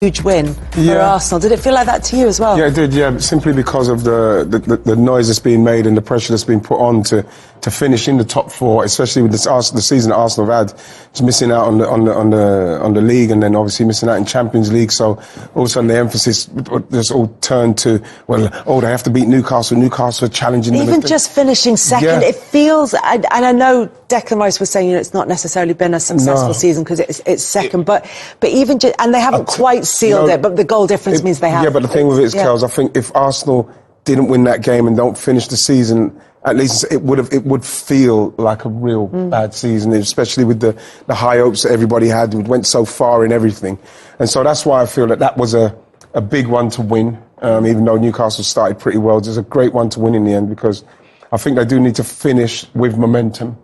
huge win for Arsenal. Did it feel like that to you as well? Yeah, it did, yeah, simply because of the noise that's being made and the pressure that's been put on to finish in the top four, especially with the season Arsenal have had, just missing out on the league, and then obviously missing out in Champions League. So all of a sudden the emphasis just all turned to, they have to beat Newcastle. Newcastle are challenging them. Even just finishing second, it feels, and I know Declan Rice was saying, it's not necessarily been a successful season because it's second, but even just, and they haven't quite sealed it, but the goal difference means they have. Yeah, but the thing with it is, Kels, I think if Arsenal didn't win that game and don't finish the season, at least it would feel like a real bad season, especially with the high hopes that everybody had. It went so far in everything. And so that's why I feel that was a big one to win, even though Newcastle started pretty well. It was a great one to win in the end, because I think they do need to finish with momentum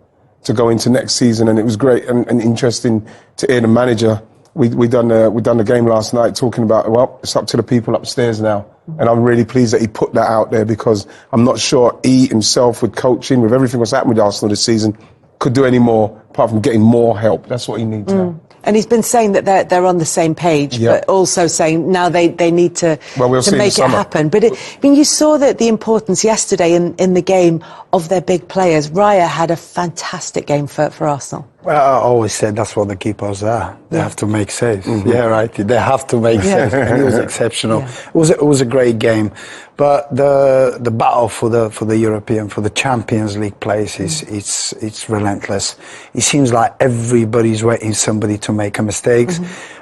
to go into next season. And it was great and interesting to hear the manager. We done the game last night talking about, it's up to the people upstairs now. And I'm really pleased that he put that out there, because I'm not sure he himself, with coaching, with everything that's happened with Arsenal this season, could do any more apart from getting more help. That's what he needs now. And he's been saying that they're on the same page, but also saying now they need to make it happen. But you saw the importance yesterday in the game of their big players. Raya had a fantastic game for Arsenal. Well, I always said that's what the keepers are. They have to make saves. Yeah, right. They have to make saves. And it was exceptional. It was a great game. But the battle for the European, for the Champions League place it's relentless. It seems like everybody's waiting somebody to make a mistake.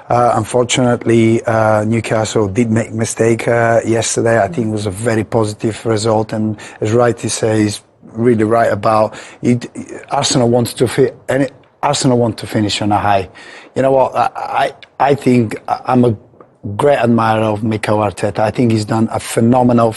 Unfortunately, Newcastle did make a mistake yesterday. I think it was a very positive result, and as Wrighty says, really right about it. Arsenal wants to finish on a high. You know what? I think I'm a great admirer of Mikel Arteta. I think he's done a phenomenal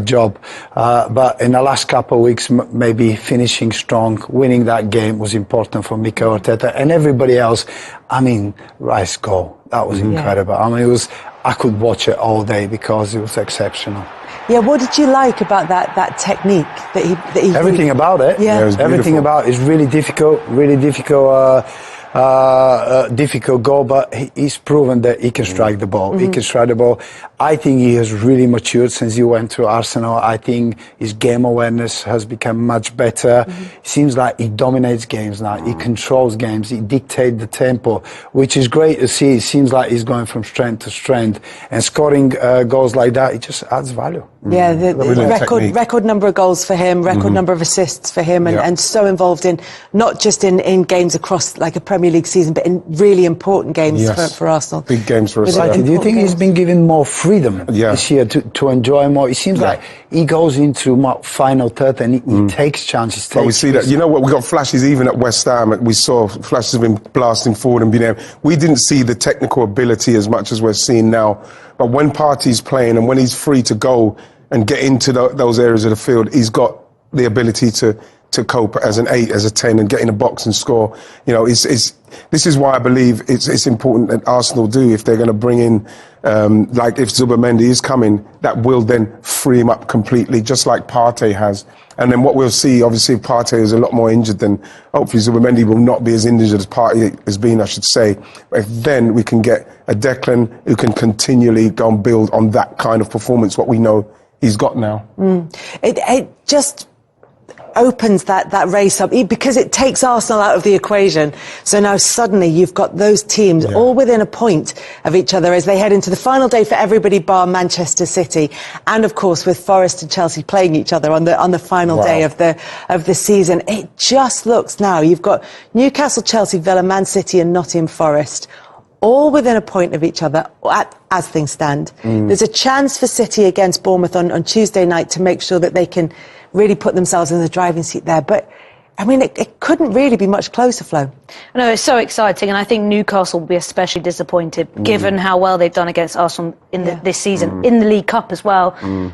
job. But in the last couple of weeks, maybe finishing strong, winning that game was important for Mikel Arteta and everybody else. I mean, Rice goal, that was incredible. I mean, I could watch it all day because it was exceptional. Yeah, what did you like about that technique that he everything about it. Yeah, it was everything about it is really difficult, difficult goal, but he's proven that he can strike the ball. He can strike the ball. I think he has really matured since he went to Arsenal. I think his game awareness has become much better. It seems like he dominates games now. He controls games. He dictates the tempo, which is great to see. It seems like he's going from strength to strength, and scoring goals like that, it just adds value. Yeah, the record number of goals for him, record number of assists for him, and so involved in not just in games across like a Premier League season, but in really important games for Arsenal. Big games for us. Do you think he's been given more freedom this year to enjoy more? It seems like he goes into final third and he takes chances. But we see that, you know what, we got flashes even at West Ham. We saw flashes of him blasting forward and being able. We didn't see the technical ability as much as we're seeing now. But when Partey's playing and when he's free to go and get into those areas of the field, he's got the ability to cope as an 8, as a 10, and get in a box and score. You know, this is why I believe it's important that Arsenal do, if they're going to bring in, like if Zubimendi is coming, that will then free him up completely, just like Partey has. And then what we'll see, obviously, if Partey is a lot more injured, then hopefully Zubimendi will not be as injured as Partey has been, I should say. If then we can get a Declan who can continually go and build on that kind of performance, what we know he's got now. It just opens that race up, because it takes Arsenal out of the equation. So now suddenly you've got those teams all within a point of each other as they head into the final day for everybody bar Manchester City, and of course with Forest and Chelsea playing each other on the final day of the season. It just looks now you've got Newcastle, Chelsea, Villa, Man City and Nottingham Forest all within a point of each other as things stand. There's a chance for City against Bournemouth on Tuesday night to make sure that they can really put themselves in the driving seat there. But, I mean, it couldn't really be much closer, Flo. No, it's so exciting, and I think Newcastle will be especially disappointed given how well they've done against Arsenal in this season, in the League Cup as well.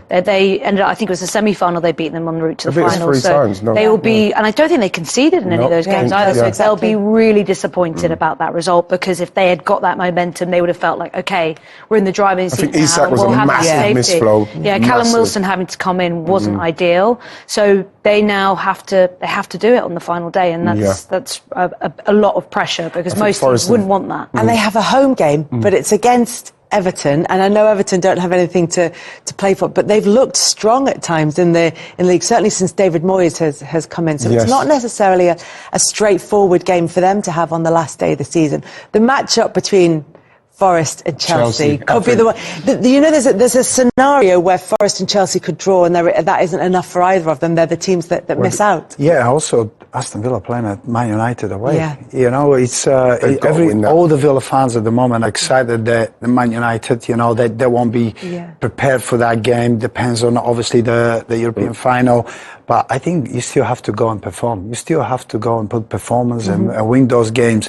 They ended up, I think it was the semi-final, they beat them on the route to the final. So they will be, and I don't think they conceded in any of those games either, so they'll be really disappointed about that result, because if they had got that momentum, they would have felt like, okay, we're in the driving seat now. I think Isak was a massive miss, Flo. Yeah, Callum Wilson having to come in wasn't ideal, so they now have to do it on the final day, and that's a lot of pressure because most teams wouldn't want that. And they have a home game, but it's against Everton, and I know Everton don't have anything to play for, but they've looked strong at times in the league, certainly since David Moyes has come in. So it's not necessarily a straightforward game for them to have on the last day of the season. The matchup between Forest and Chelsea could be the one. You know, there's a scenario where Forest and Chelsea could draw, and that isn't enough for either of them. They're the teams that miss out. Yeah, also Aston Villa playing at Man United away. Yeah. You know, it's all the Villa fans at the moment are excited that the Man United, you know, they won't be prepared for that game. Depends on obviously the European final. But I think you still have to go and perform. You still have to go and put performance and win those games.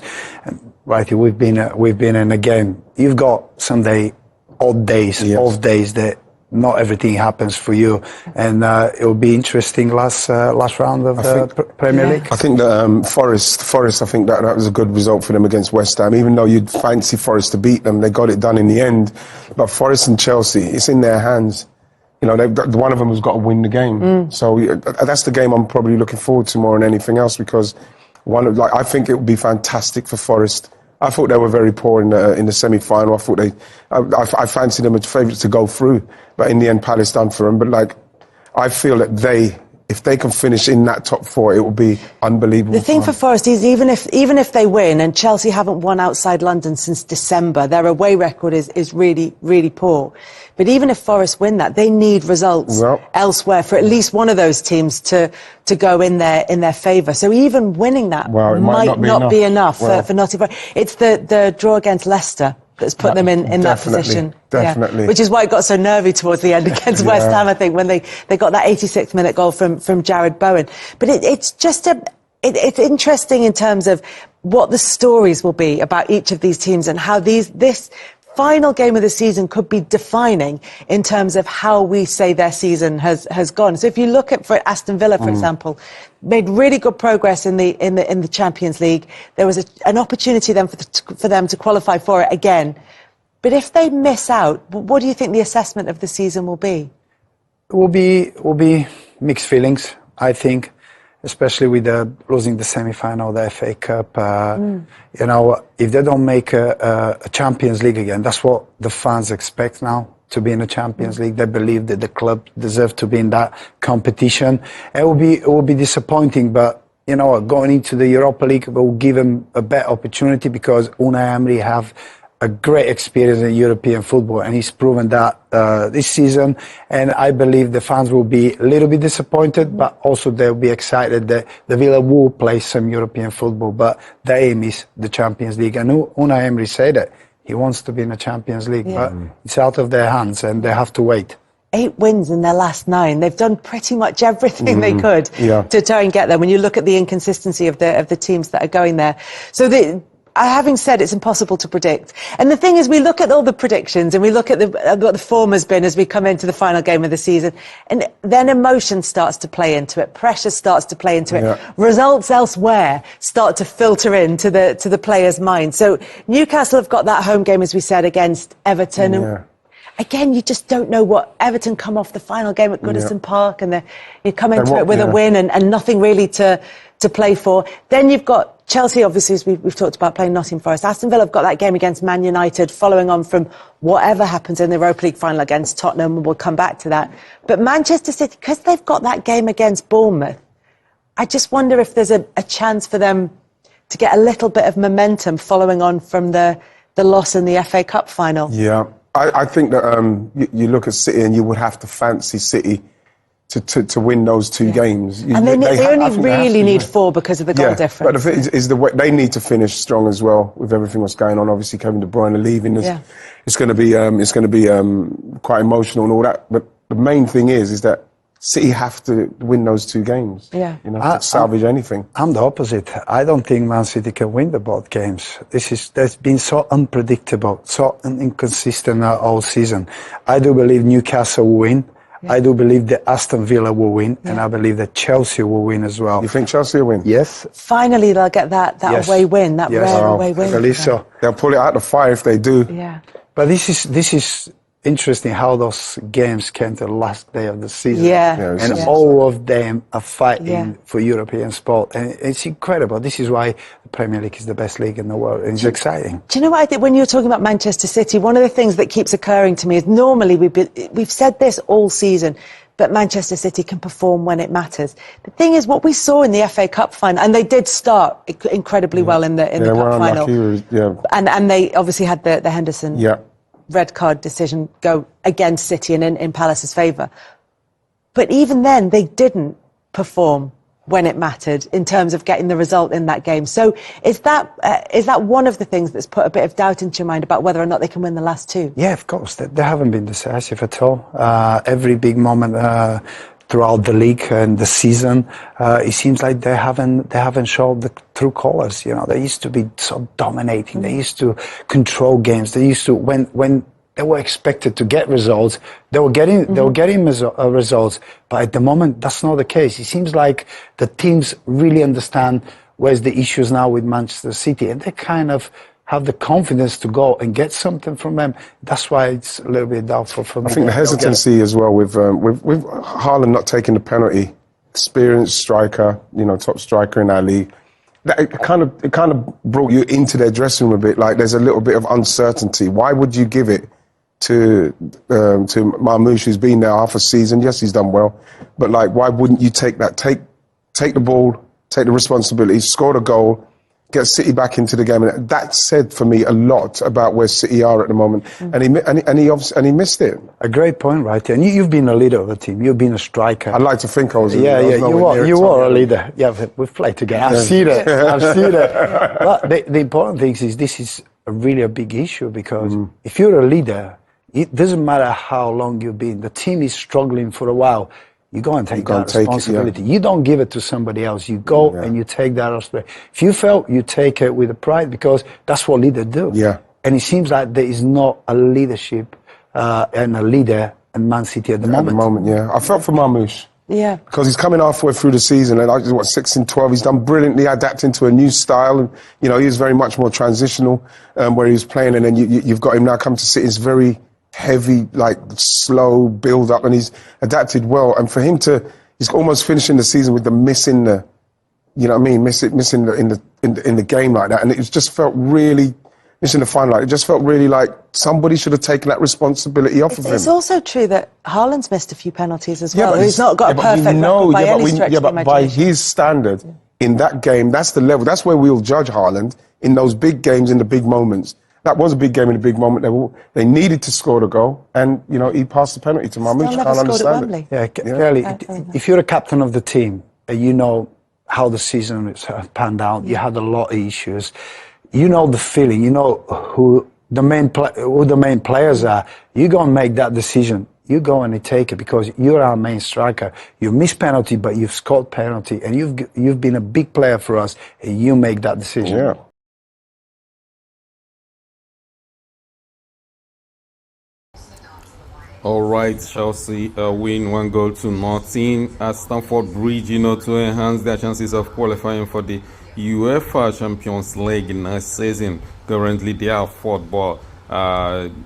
Right, we've been in a game. You've got Sunday odd days, off days that not everything happens for you, and it will be interesting last round of the Premier League. I think that Forest. I think that was a good result for them against West Ham. Even though you'd fancy Forest to beat them, they got it done in the end. But Forest and Chelsea, it's in their hands. You know, one of them has got to win the game. So that's the game I'm probably looking forward to more than anything else, because I think it would be fantastic for Forest. I thought they were very poor in the semi-final. I thought I fancied them as favourites to go through, but in the end, Palace done for them. But I feel that if they can finish in that top four, it will be unbelievable. The thing for Forest is even if they win, and Chelsea haven't won outside London since December, their away record is really, really poor. But even if Forest win that, they need results elsewhere for at least one of those teams to go in their favour. So even winning that might not be enough for Nottingham Forest. It's the draw against Leicester that's put them in that position. Definitely. Yeah. Which is why it got so nervy towards the end against West Ham, I think, when they got that 86th minute goal from Jared Bowen. But it's just it's interesting in terms of what the stories will be about each of these teams and how this final game of the season could be defining in terms of how we say their season has gone. So if you look at for Aston Villa, for example, made really good progress in the Champions League. There was an opportunity then for them to qualify for it again. But if they miss out, what do you think the assessment of the season will be? It will be mixed feelings, I think, especially with losing the semi-final of the FA Cup. You know, if they don't make a Champions League again, that's what the fans expect now, to be in the Champions League. They believe that the club deserves to be in that competition. It will be disappointing, but you know, going into the Europa League will give them a better opportunity, because Unai Emery have a great experience in European football, and he's proven that this season. And I believe the fans will be a little bit disappointed, but also they'll be excited that the Villa will play some European football, but the aim is the Champions League. And Unai Emery said that he wants to be in the Champions League, but it's out of their hands and they have to wait. 8 wins in their last 9. They've done pretty much everything they could to try and get there, when you look at the inconsistency of the teams that are going there. So having said it's impossible to predict. And the thing is, we look at all the predictions and we look at what the form has been as we come into the final game of the season, and then emotion starts to play into it. Pressure starts to play into it. Results elsewhere start to filter into the players' minds. So Newcastle have got that home game, as we said, against Everton. And again, you just don't know what Everton come off the final game at Goodison Park, and you come into it with a win and nothing really to play for. Then you've got Chelsea, obviously, as we've talked about, playing Nottingham Forest. Aston Villa have got that game against Man United, following on from whatever happens in the Europa League final against Tottenham, and we'll come back to that. But Manchester City, because they've got that game against Bournemouth, I just wonder if there's a chance for them to get a little bit of momentum following on from the loss in the FA Cup final. Yeah, I think that you look at City and you would have to fancy City to win those 2 games. And they only really need 4 because of the goal difference. But the thing is the way they need to finish strong as well, with everything that's going on. Obviously, Kevin De Bruyne leaving, it's going to be quite emotional and all that. But the main thing is that City have to win those 2 games. You know, to salvage anything. I'm the opposite. I don't think Man City can win the both games. That's been so unpredictable, so inconsistent all season. I do believe Newcastle will win. I do believe that Aston Villa will win, and I believe that Chelsea will win as well. You think Chelsea will win? Yes. Finally, they'll get that away win, that rare away win. I believe so. They'll pull it out the fire if they do. Yeah. But this is interesting how those games came to the last day of the season. Yeah. And all of them are fighting Yeah. for European sport. And it's incredible. This is why the Premier League is the best league in the world. And it's exciting. Do you know what I think when you're talking about Manchester City, one of the things that keeps occurring to me is normally we've said this all season, but Manchester City can perform when it matters. The thing is, what we saw in the FA Cup final, and they did start incredibly well in the cup final. And they obviously had the Henderson red card decision go against City and in Palace's favour. But even then, they didn't perform when it mattered in terms of getting the result in that game. So is that one of the things that's put a bit of doubt into your mind about whether or not they can win the last two? Yeah, of course. They haven't been decisive at all. Every big moment throughout the league and the season, it seems like they haven't showed the true colours. You know, they used to be so dominating. They used to control games. They used to when they were expected to get results, they were getting results. But at the moment, that's not the case. It seems like the teams really understand where's the issues now with Manchester City, and they kind of have the confidence to go and get something from them. That's why it's a little bit doubtful for me. I think the hesitancy as well with Haaland not taking the penalty, experienced striker, you know, top striker in our league. It kind of brought you into their dressing room a bit. Like there's a little bit of uncertainty. Why would you give it to Marmoush, who's been there half a season? Yes, he's done well, but like, why wouldn't you take the ball, take the responsibility, score the goal, get City back into the game? And that said for me a lot about where City are at the moment. And he missed it. A great point, right? And you've been a leader of the team. You've been a striker. I'd like to think I was. You were a leader. Yeah, we've played together. I've seen it. But the important thing is this is really a big issue, because if you're a leader, it doesn't matter how long you've been. The team is struggling for a while. You go and take that responsibility. You don't give it to somebody else. You go and you take that responsibility. If you fail, you take it with pride, because that's what leaders do. Yeah. And it seems like there is not a leadership and a leader in Man City at the moment. At the moment, yeah. I felt for Marmoush. Yeah. Because he's coming halfway through the season, and 6 and 12, he's done brilliantly adapting to a new style. And, you know, he was very much more transitional where he was playing, and then you've got him now come to City. It's very heavy, like slow build up, and he's adapted well. And for him he's almost finishing the season with missing the in the game like that. And it just felt really, missing the final, like, it just felt really like somebody should have taken that responsibility off of him. It's also true that Haaland's missed a few penalties as well. He's not got a perfect record by any stretch of the imagination. By his standard, in that game, that's the level. That's where we'll judge Haaland, in those big games, in the big moments. That was a big game in a big moment. They needed to score the goal, and you know he passed the penalty to Marmoush. Can't understand it. Yeah, Kelly, if you're a captain of the team, you know how the season is panned out. You had a lot of issues. You know the feeling. You know who the main players are. You go and make that decision. You go and you take it, because you're our main striker. You miss penalty, but you've scored penalty, and you've been a big player for us, and you make that decision. Yeah. All right, Chelsea win 1-0 at Stamford Bridge, you know, to enhance their chances of qualifying for the UEFA Champions League next season. Currently, they are fourth, but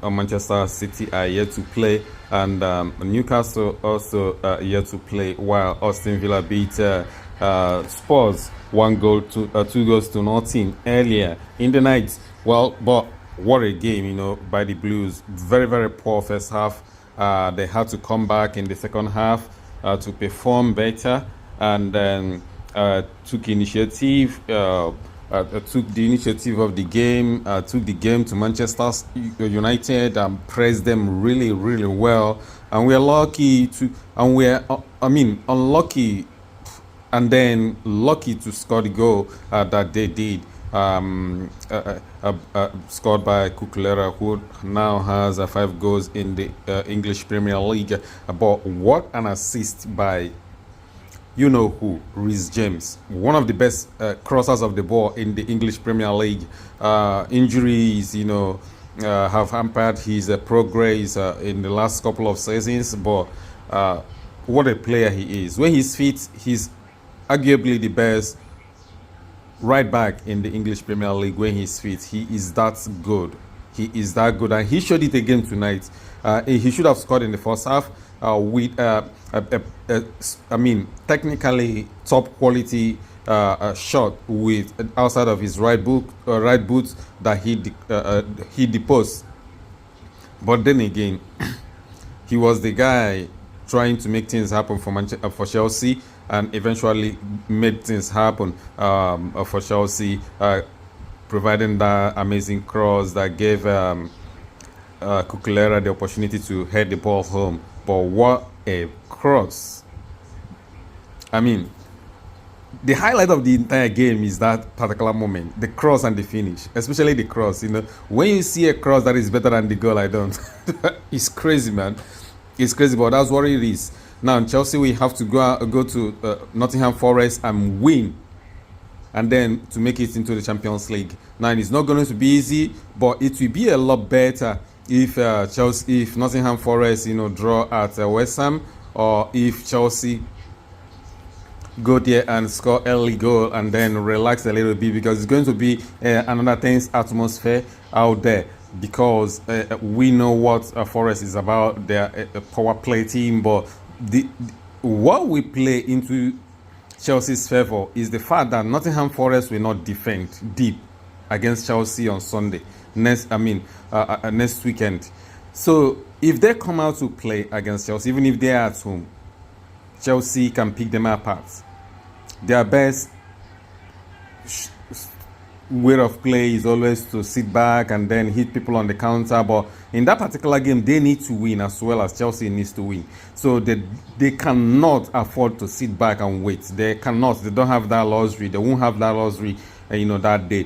Manchester City are yet to play, and Newcastle also yet to play, while Aston Villa beat Spurs 2-0 earlier in the night. Well, but what a game, you know, by the Blues. Very, very poor first half. They had to come back in the second half to perform better, and then took the initiative of the game, took the game to Manchester United and pressed them really, really well. And we're lucky unlucky, and then lucky to score the goal that they did. Scored by Cucurella, who now has 5 goals in the English Premier League. But what an assist by you know who, Reece James, one of the best crossers of the ball in the English Premier League. Injuries, you know, have hampered his progress in the last couple of seasons, but what a player he is. When he's fit, he's arguably the best right back in the English Premier League. When he's fit, he is that good. He is that good, and he showed it again tonight. He should have scored in the first half with, I mean, technically top quality shot with outside of his right boot that he deposed. But then again, he was the guy trying to make things happen for Chelsea, and eventually made things happen for Chelsea, providing that amazing cross that gave Cucurella the opportunity to head the ball home. But what a cross! I mean, the highlight of the entire game is that particular moment, the cross and the finish, especially the cross. You know, when you see a cross that is better than the goal, I don't. It's crazy, man. It's crazy, but that's what it is. Now, in Chelsea, we have to go to Nottingham Forest and win, and then to make it into the Champions League. Now, it's not going to be easy, but it will be a lot better if if Nottingham Forest, you know, draw at West Ham, or if Chelsea go there and score early goal and then relax a little bit, because it's going to be another tense atmosphere out there, because we know what Forest is about. They're a power play team, but what we play into Chelsea's favour is the fact that Nottingham Forest will not defend deep against Chelsea on Sunday, next weekend. So if they come out to play against Chelsea, even if they are at home, Chelsea can pick them apart. Their best way of play is always to sit back and then hit people on the counter. But in that particular game, they need to win as well as Chelsea needs to win. So they cannot afford to sit back and wait. They cannot. They don't have that luxury. They won't have that luxury, that day.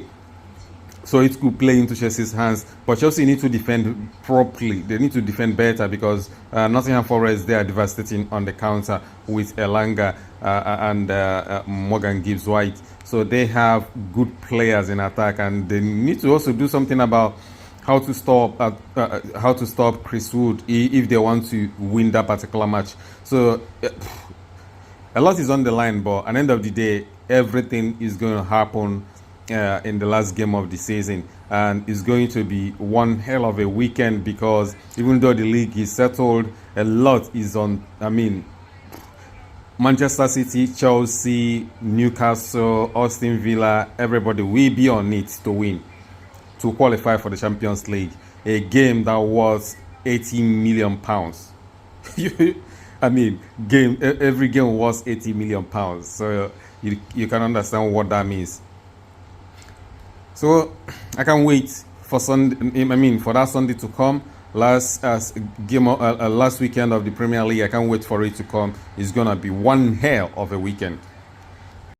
So it could play into Chelsea's hands. But Chelsea need to defend properly. They need to defend better, because Nottingham Forest, they are devastating on the counter with Elanga and Morgan Gibbs-White. So they have good players in attack, and they need to also do something about how to stop Chris Wood if they want to win that particular match. So a lot is on the line, but at the end of the day, everything is going to happen in the last game of the season, and it's going to be one hell of a weekend, because even though the league is settled, a lot is on. I mean, Manchester City, Chelsea, Newcastle, Aston Villa, everybody will be on it to win, to qualify for the Champions League. A game that was £80 million. I mean, every game was £80 million. So you can understand what that means. So I can't wait for Sunday. I mean, for that Sunday to come. Last weekend of the Premier League. I can't wait for it to come. It's gonna be one hell of a weekend.